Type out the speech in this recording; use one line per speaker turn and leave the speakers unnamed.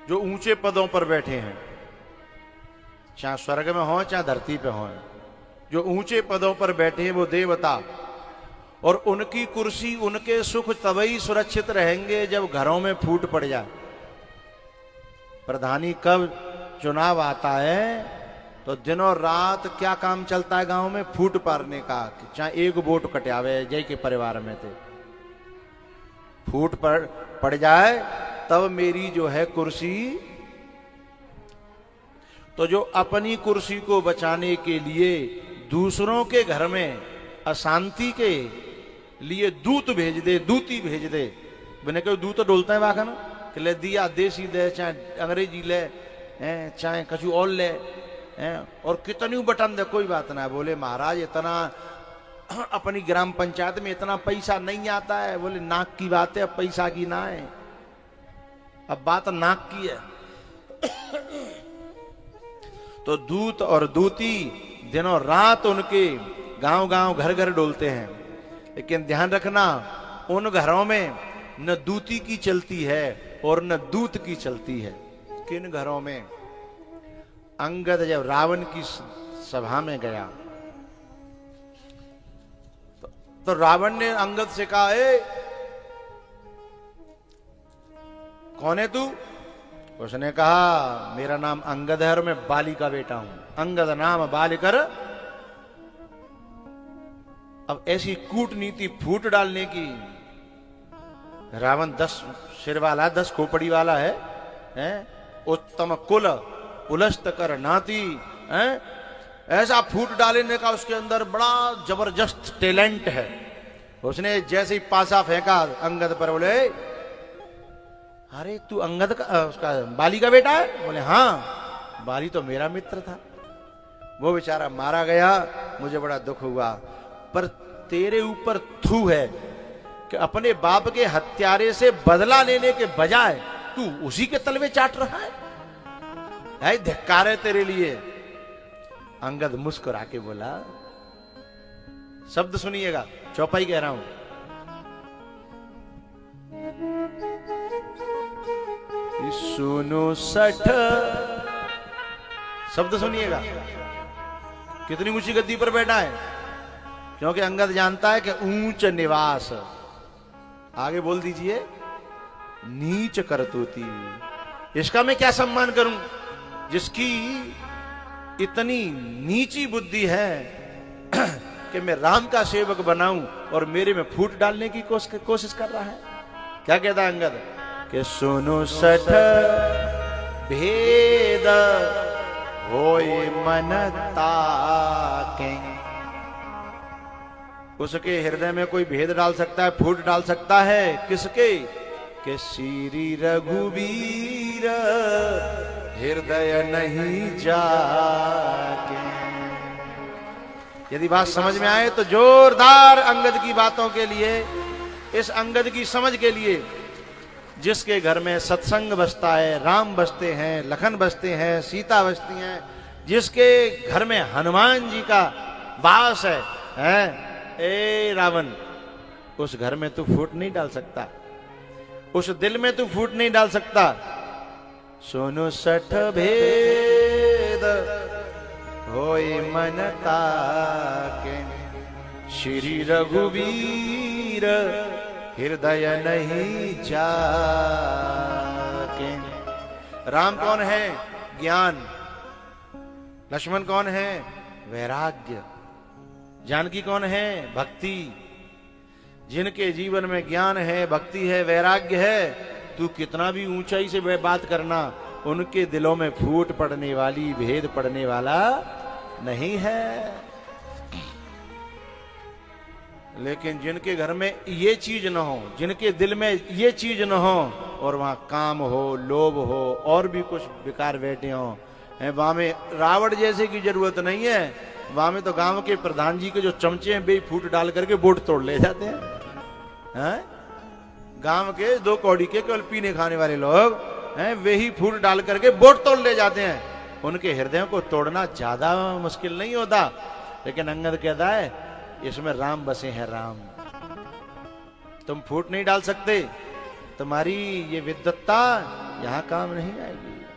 जो ऊंचे पदों पर बैठे हैं, चाहे स्वर्ग में हो चाहे धरती पे हो, जो ऊंचे पदों पर बैठे हैं वो देवता, और उनकी कुर्सी, उनके सुख तभी सुरक्षित रहेंगे जब घरों में फूट पड़ जाए। प्रधानी कब चुनाव आता है तो दिनों रात क्या काम चलता है गांव में, फूट पारने का, चाहे एक वोट कटावे। जय के परिवार में थे, फूट पड़ जाए तब मेरी जो है कुर्सी। तो जो अपनी कुर्सी को बचाने के लिए दूसरों के घर में अशांति के लिए दूत भेज दे, दूती भेज दे। मैंने कहा दूत डोलता है वाखन कि ले दिया देसी ले, चाहे अंग्रेजी ले, चाहे कछु और ले, और कितनी बटन दे, कोई बात ना। बोले महाराज इतना अपनी ग्राम पंचायत में इतना पैसा नहीं आता है। बोले नाक की बात है, अब पैसा की ना है, अब बात नाक की है। तो दूत और दूती दिनों रात उनके गांव गांव घर घर डोलते हैं। लेकिन ध्यान रखना, उन घरों में न दूती की चलती है और न दूत की चलती है। किन घरों में? अंगद जब रावण की सभा में गया तो रावण ने अंगद से कहा, ए कौन है तू? उसने कहा मेरा नाम अंगद है और मैं बाली का बेटा हूं। अंगद नाम बालिकर। अब ऐसी कूटनीति फूट डालने की, रावण 10 सिर वाला, 10 खोपड़ी वाला है? उत्तम कुल उलस्त कर नाती, ऐसा फूट डालने का उसके अंदर बड़ा जबरदस्त टैलेंट है। उसने जैसे ही पासा फेंका अंगद पर, बोले अरे तू अंगद का, उसका बाली का बेटा है? बोले हाँ, बाली तो मेरा मित्र था, वो बेचारा मारा गया, मुझे बड़ा दुख हुआ। पर तेरे ऊपर थू है कि अपने बाप के हत्यारे से बदला लेने के बजाय तू उसी के तलवे चाट रहा है, धिक्कार है तेरे लिए। अंगद मुस्कुरा के बोला, शब्द सुनिएगा, चौपाई कह रहा हूं, सुनो 60, शब्द सुनिएगा, कितनी ऊंची गद्दी पर बैठा है। क्योंकि अंगद जानता है कि ऊंच निवास, आगे बोल दीजिए, नीच करतूती। इसका मैं क्या सम्मान करूं जिसकी इतनी नीची बुद्धि है कि मैं राम का सेवक बनाऊं और मेरे में फूट डालने की कोशिश कर रहा है। क्या कहता है अंगद कि सुनो 60 भेद होए मन ताके। उसके हृदय में कोई भेद डाल सकता है, फूट डाल सकता है, किसके? कि श्री रघुवीर हृदय नहीं जाके। यदि बात समझ में आए तो जोरदार अंगद की बातों के लिए, इस अंगद की समझ के लिए। जिसके घर में सत्संग बसता है, राम बसते हैं, लखन बसते हैं, सीता बसती हैं, जिसके घर में हनुमान जी का वास है, ए रावण, उस घर में तू फूट नहीं डाल सकता, उस दिल में तू फूट नहीं डाल सकता। सुनो 60 भेद होए मन ताके, श्री रघुवीर हृदय नहीं जाके। राम कौन है? ज्ञान। लक्ष्मण कौन है? वैराग्य। जानकी कौन है? भक्ति। जिनके जीवन में ज्ञान है, भक्ति है, वैराग्य है, तू कितना भी ऊंचाई से बात करना, उनके दिलों में फूट पड़ने वाली, भेद पड़ने वाला नहीं है। लेकिन जिनके घर में ये चीज न हो, जिनके दिल में ये चीज न हो, और वहां काम हो, लोभ हो, और भी कुछ विकार बैठे हो, वहां में रावण जैसे की जरूरत नहीं है। वहां में तो गांव के प्रधान जी के जो चमचे हैं, बे फूट डाल करके बोट तोड़ ले जाते हैं। गांव के 2 कौड़ी के केवल पीने खाने वाले लोग हैं, वे ही फूट डाल करके बोट तोड़ ले जाते हैं। उनके हृदयों को तोड़ना ज्यादा मुश्किल नहीं होता। लेकिन अंगद कहता है इसमें राम बसे हैं, राम। तुम फूट नहीं डाल सकते, तुम्हारी ये विद्वत्ता, यहां काम नहीं आएगी।